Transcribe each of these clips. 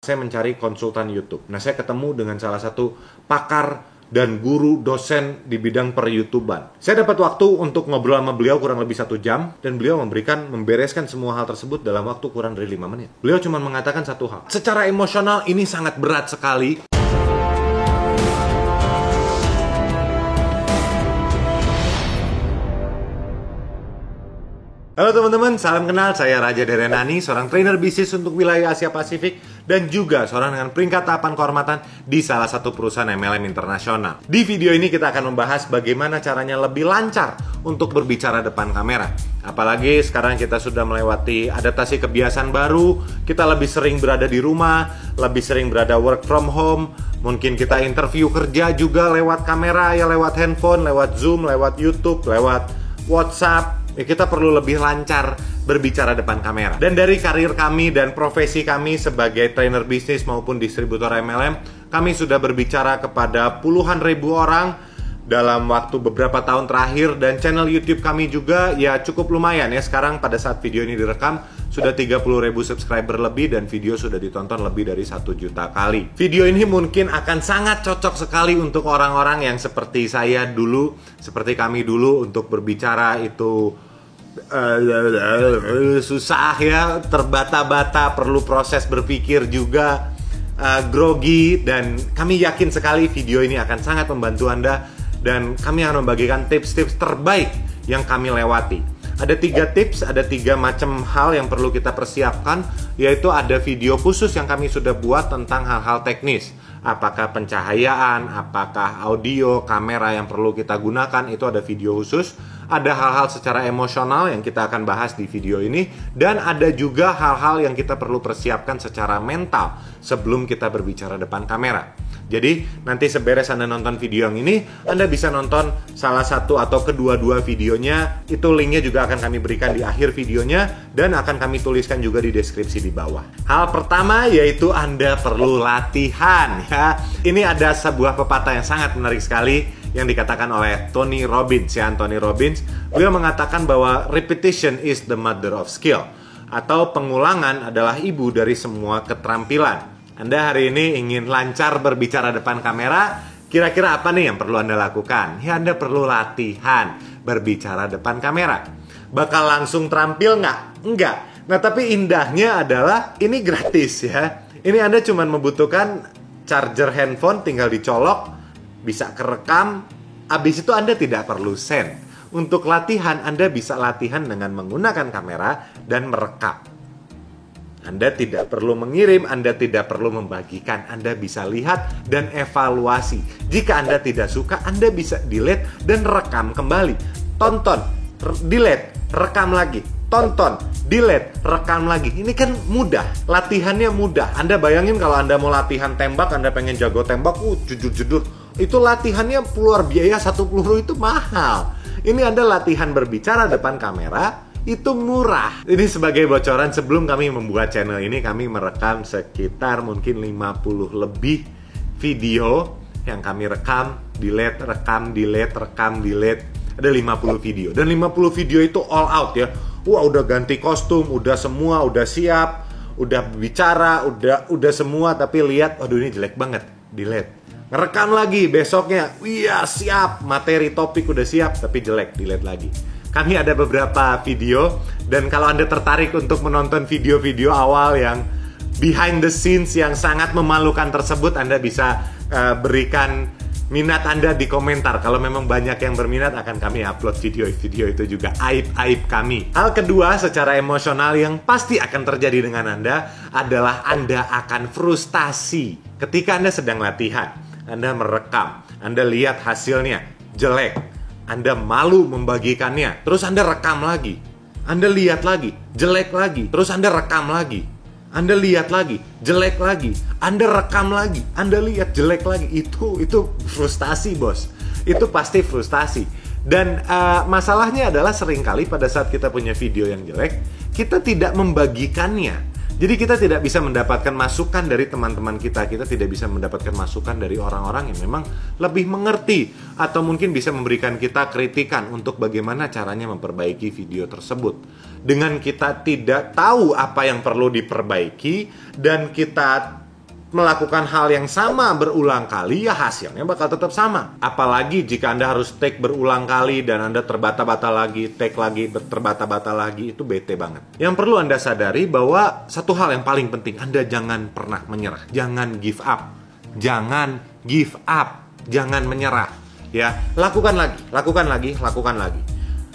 Saya mencari konsultan YouTube. Nah, saya ketemu dengan salah satu pakar dan guru dosen di bidang per-YouTuban. Saya dapat waktu untuk ngobrol sama beliau kurang lebih 1 jam, dan beliau membereskan semua hal tersebut dalam waktu kurang dari 5 menit. Beliau cuma mengatakan satu hal. Secara emosional ini sangat berat sekali. Halo teman-teman, salam kenal. Saya Raja Derenani, seorang trainer bisnis untuk wilayah Asia Pasifik dan juga seorang dengan peringkat tahapan kehormatan di salah satu perusahaan MLM internasional. Di video ini kita akan membahas bagaimana caranya lebih lancar untuk berbicara depan kamera. Apalagi sekarang kita sudah melewati adaptasi kebiasaan baru, kita lebih sering berada di rumah, lebih sering berada work from home, mungkin kita interview kerja juga lewat kamera, ya lewat handphone, lewat Zoom, lewat YouTube, lewat WhatsApp. Ya, kita perlu lebih lancar berbicara depan kamera. Dan dari karir kami dan profesi kami sebagai trainer bisnis maupun distributor MLM, kami sudah berbicara kepada puluhan ribu orang dalam waktu beberapa tahun terakhir. Dan channel YouTube kami juga ya cukup lumayan ya. Sekarang pada saat video ini direkam sudah 30.000 subscriber lebih dan video sudah ditonton lebih dari 1 juta kali. Video ini mungkin akan sangat cocok sekali untuk orang-orang yang seperti saya dulu, seperti kami dulu, untuk berbicara itu susah ya, terbata-bata, perlu proses berpikir juga, grogi. Dan kami yakin sekali video ini akan sangat membantu Anda, dan kami akan membagikan tips-tips terbaik yang kami lewati. Ada 3 tips, ada 3 macam hal yang perlu kita persiapkan, yaitu ada video khusus yang kami sudah buat tentang hal-hal teknis. Apakah pencahayaan, apakah audio, kamera yang perlu kita gunakan, itu ada video khusus. Ada hal-hal secara emosional yang kita akan bahas di video ini. Dan ada juga hal-hal yang kita perlu persiapkan secara mental sebelum kita berbicara depan kamera. Jadi nanti seberes Anda nonton video yang ini, Anda bisa nonton salah satu atau kedua-dua videonya. Itu linknya juga akan kami berikan di akhir videonya, dan akan kami tuliskan juga di deskripsi di bawah. Hal pertama yaitu Anda perlu latihan ya. Ini ada sebuah pepatah yang sangat menarik sekali yang dikatakan oleh Tony Robbins ya, Tony Robbins. Beliau mengatakan bahwa repetition is the mother of skill, atau pengulangan adalah ibu dari semua keterampilan. Anda hari ini ingin lancar berbicara depan kamera, kira-kira apa nih yang perlu Anda lakukan? Ya, Anda perlu latihan berbicara depan kamera. Bakal langsung terampil nggak? Enggak. Nah, tapi indahnya adalah ini gratis ya. Ini Anda cuma membutuhkan charger handphone, tinggal dicolok, bisa kerekam, habis itu Anda tidak perlu send. Untuk latihan, Anda bisa latihan dengan menggunakan kamera dan merekam. Anda tidak perlu mengirim, Anda tidak perlu membagikan, Anda bisa lihat dan evaluasi. Jika Anda tidak suka, Anda bisa delete dan rekam kembali. Tonton, delete, rekam lagi. Tonton, delete, rekam lagi. Ini kan mudah, latihannya mudah. Anda bayangin kalau Anda mau latihan tembak, Anda pengen jago tembak, jedut-jedut. Itu latihannya keluar biaya, 1 peluru itu mahal. Ini Anda latihan berbicara depan kamera, itu murah. Ini sebagai bocoran, sebelum kami membuat channel ini, kami merekam sekitar mungkin 50 lebih video yang kami rekam, delete, rekam, delete, rekam, delete. Ada 50 video. Dan 50 video itu all out ya. Wah, udah ganti kostum, udah semua, udah siap, udah bicara, udah semua, tapi lihat, waduh ini jelek banget, delete. Ngerekam lagi besoknya, iya siap, materi topik udah siap, tapi jelek, delete lagi. Kami ada beberapa video, dan kalau Anda tertarik untuk menonton video-video awal yang behind the scenes yang sangat memalukan tersebut, Anda bisa berikan minat Anda di komentar. Kalau memang banyak yang berminat, akan kami upload video-video itu juga, aib-aib kami. Hal kedua secara emosional yang pasti akan terjadi dengan Anda adalah Anda akan frustasi ketika Anda sedang latihan. Anda merekam, Anda lihat hasilnya jelek, Anda malu membagikannya, terus Anda rekam lagi, Anda lihat lagi, jelek lagi, terus Anda rekam lagi, Anda lihat lagi, jelek lagi, Anda rekam lagi, Anda lihat jelek lagi. Itu frustasi, bos. Itu pasti frustasi. Dan masalahnya adalah seringkali pada saat kita punya video yang jelek, kita tidak membagikannya. Jadi kita tidak bisa mendapatkan masukan dari teman-teman kita. Kita tidak bisa mendapatkan masukan dari orang-orang yang memang lebih mengerti, atau mungkin bisa memberikan kita kritikan untuk bagaimana caranya memperbaiki video tersebut. Dengan kita tidak tahu apa yang perlu diperbaiki, dan kita melakukan hal yang sama berulang kali, ya hasilnya bakal tetap sama. Apalagi jika Anda harus take berulang kali dan Anda terbata-bata lagi, take lagi, terbata-bata lagi, itu bete banget. Yang perlu Anda sadari bahwa satu hal yang paling penting, Anda jangan pernah menyerah. Jangan give up. Jangan give up. Jangan menyerah. Ya, lakukan lagi, lakukan lagi, lakukan lagi.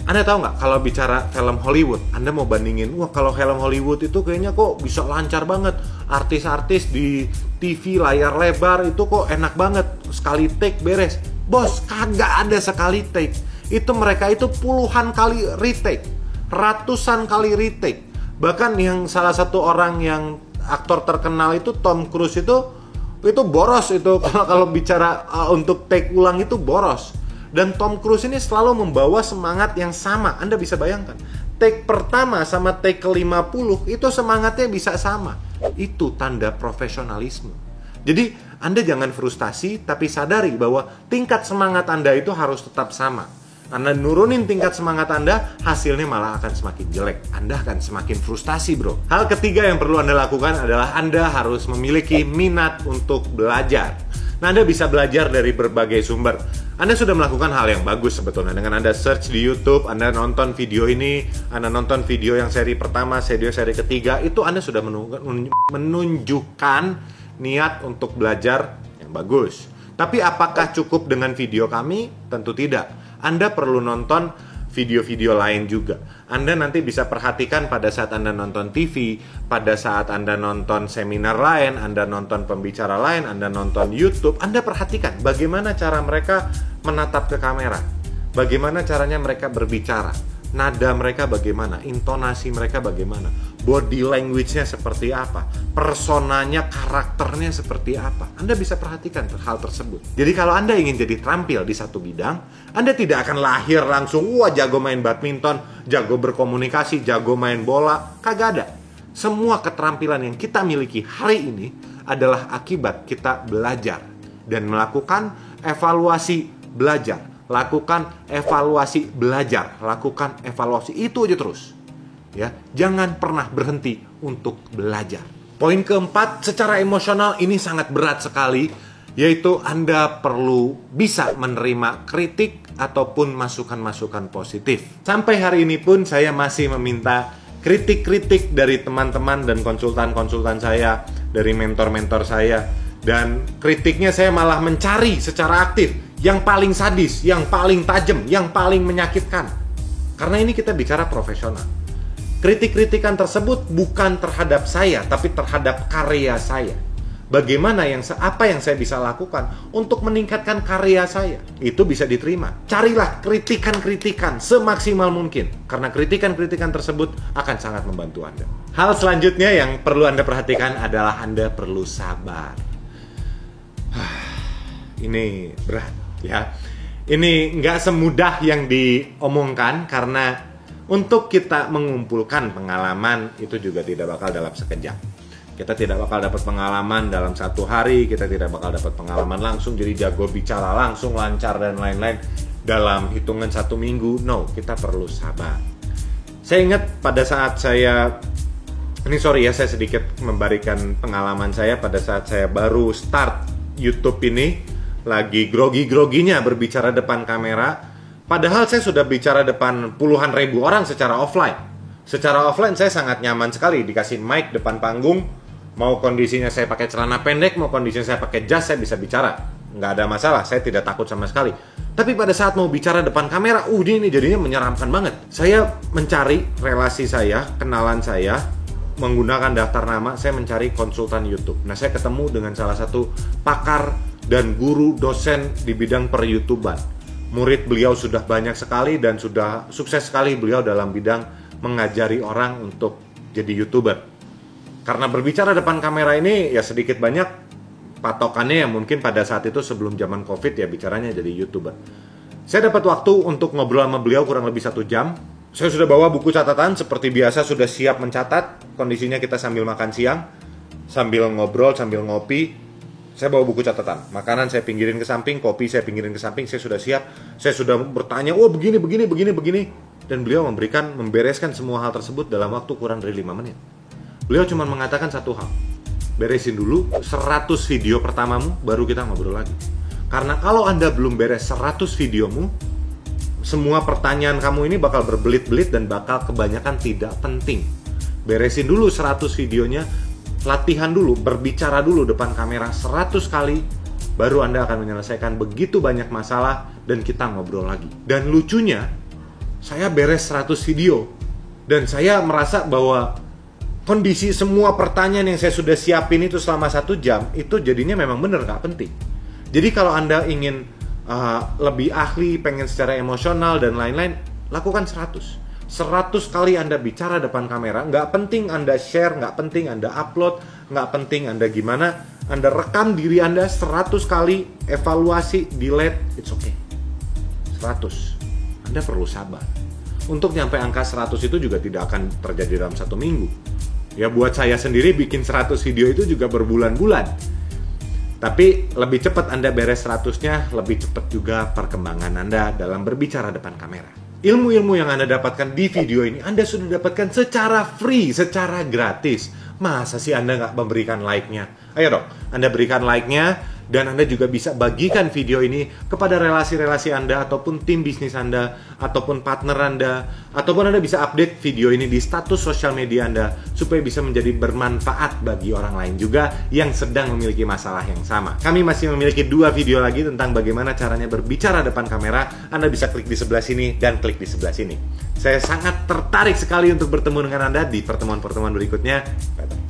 Anda tahu nggak, kalau bicara film Hollywood, Anda mau bandingin, wah kalau film Hollywood itu kayaknya kok bisa lancar banget. Artis-artis di TV layar lebar itu kok enak banget. Sekali take beres. Bos, kagak ada sekali take. Itu mereka itu puluhan kali retake. Ratusan kali retake. Bahkan yang salah satu orang yang aktor terkenal itu, Tom Cruise itu boros itu. Kalau bicara untuk take ulang itu boros. Dan Tom Cruise ini selalu membawa semangat yang sama. Anda bisa bayangkan, take pertama sama take ke-50 itu semangatnya bisa sama. Itu tanda profesionalisme. Jadi Anda jangan frustasi, tapi sadari bahwa tingkat semangat Anda itu harus tetap sama. Anda nurunin tingkat semangat Anda, hasilnya malah akan semakin jelek. Anda akan semakin frustasi, bro. Hal ketiga yang perlu Anda lakukan adalah Anda harus memiliki minat untuk belajar. Nah, Anda bisa belajar dari berbagai sumber. Anda sudah melakukan hal yang bagus sebetulnya. Dengan Anda search di YouTube, Anda nonton video ini, Anda nonton video yang seri pertama, seri ketiga, itu Anda sudah menunjukkan niat untuk belajar yang bagus. Tapi apakah cukup dengan video kami? Tentu tidak. Anda perlu nonton video-video lain juga. Anda nanti bisa perhatikan pada saat Anda nonton TV, pada saat Anda nonton seminar lain, Anda nonton pembicara lain, Anda nonton YouTube, Anda perhatikan bagaimana cara mereka menatap ke kamera, bagaimana caranya mereka berbicara, nada mereka bagaimana, intonasi mereka bagaimana, body language-nya seperti apa, personanya, karakternya seperti apa. Anda bisa perhatikan hal tersebut. Jadi kalau Anda ingin jadi terampil di satu bidang, Anda tidak akan lahir langsung, wah jago main badminton, jago berkomunikasi, jago main bola. Kagak ada. Semua keterampilan yang kita miliki hari ini adalah akibat kita belajar dan melakukan evaluasi belajar. Lakukan evaluasi belajar, lakukan evaluasi, itu aja terus. Ya, jangan pernah berhenti untuk belajar. Poin keempat, secara emosional ini sangat berat sekali, yaitu Anda perlu bisa menerima kritik ataupun masukan-masukan positif. Sampai hari ini pun saya masih meminta kritik-kritik dari teman-teman dan konsultan-konsultan saya, dari mentor-mentor saya, dan kritiknya saya malah mencari secara aktif yang paling sadis, yang paling tajam, yang paling menyakitkan. Karena ini kita bicara profesional. Kritik-kritikan tersebut bukan terhadap saya, tapi terhadap karya saya. Bagaimana apa yang saya bisa lakukan untuk meningkatkan karya saya? Itu bisa diterima. Carilah kritikan-kritikan semaksimal mungkin, karena kritikan-kritikan tersebut akan sangat membantu Anda. Hal selanjutnya yang perlu Anda perhatikan adalah Anda perlu sabar. Ini berat ya. Ini nggak semudah yang diomongkan, karena untuk kita mengumpulkan pengalaman itu juga tidak bakal dalam sekejap. Kita tidak bakal dapat pengalaman dalam satu hari, kita tidak bakal dapat pengalaman langsung jadi jago bicara langsung, lancar dan lain-lain dalam hitungan 1 minggu. No, kita perlu sabar. Saya ingat pada saat saya saya sedikit memberikan pengalaman saya pada saat saya baru start YouTube ini, lagi grogi-groginya berbicara depan kamera. Padahal saya sudah bicara depan puluhan ribu orang secara offline. Secara offline saya sangat nyaman sekali, dikasih mic depan panggung. Mau kondisinya saya pakai celana pendek, mau kondisinya saya pakai jas, saya bisa bicara. Nggak ada masalah, saya tidak takut sama sekali. Tapi pada saat mau bicara depan kamera, ini jadinya menyeramkan banget. Saya mencari relasi saya, kenalan saya, menggunakan daftar nama, saya mencari konsultan YouTube. Nah, saya ketemu dengan salah satu pakar dan guru dosen di bidang per-YouTuban. Murid beliau sudah banyak sekali dan sudah sukses sekali beliau dalam bidang mengajari orang untuk jadi YouTuber. Karena berbicara depan kamera ini ya sedikit banyak patokannya yang mungkin pada saat itu sebelum zaman COVID ya bicaranya jadi YouTuber. Saya dapat waktu untuk ngobrol sama beliau kurang lebih 1 jam. Saya sudah bawa buku catatan seperti biasa, sudah siap mencatat. Kondisinya kita sambil makan siang, sambil ngobrol, sambil ngopi. Saya bawa buku catatan, makanan saya pinggirin ke samping, kopi saya pinggirin ke samping, saya sudah siap. Saya sudah bertanya, begini. Dan beliau membereskan semua hal tersebut dalam waktu kurang dari 5 menit. Beliau cuma mengatakan satu hal, beresin dulu 100 video pertamamu, baru kita ngobrol lagi. Karena kalau Anda belum beres 100 videomu, semua pertanyaan kamu ini bakal berbelit-belit dan bakal kebanyakan tidak penting. Beresin dulu 100 videonya, latihan dulu, berbicara dulu depan kamera 100 kali, baru Anda akan menyelesaikan begitu banyak masalah dan kita ngobrol lagi. Dan lucunya, saya beres 100 video dan saya merasa bahwa kondisi semua pertanyaan yang saya sudah siapin itu selama 1 jam, itu jadinya memang bener nggak penting. Jadi kalau Anda ingin lebih ahli, pengen secara emosional dan lain-lain, lakukan 100 kali Anda bicara depan kamera. Nggak penting Anda share, nggak penting Anda upload, nggak penting Anda gimana. Anda rekam diri Anda 100 kali, evaluasi, delete, it's okay. 100. Anda perlu sabar. Untuk nyampe angka 100 itu juga tidak akan terjadi dalam 1 minggu. Ya buat saya sendiri bikin 100 video itu juga berbulan-bulan. Tapi lebih cepat Anda beres 100-nya, lebih cepat juga perkembangan Anda dalam berbicara depan kamera. Ilmu-ilmu yang Anda dapatkan di video ini, Anda sudah dapatkan secara free, secara gratis. Masa sih Anda nggak memberikan like-nya? Ayo dong, Anda berikan like-nya, dan Anda juga bisa bagikan video ini kepada relasi-relasi Anda, ataupun tim bisnis Anda, ataupun partner Anda, ataupun Anda bisa update video ini di status sosial media Anda, supaya bisa menjadi bermanfaat bagi orang lain juga yang sedang memiliki masalah yang sama. Kami masih memiliki 2 video lagi tentang bagaimana caranya berbicara depan kamera. Anda bisa klik di sebelah sini dan klik di sebelah sini. Saya sangat tertarik sekali untuk bertemu dengan Anda di pertemuan-pertemuan berikutnya. Bye-bye.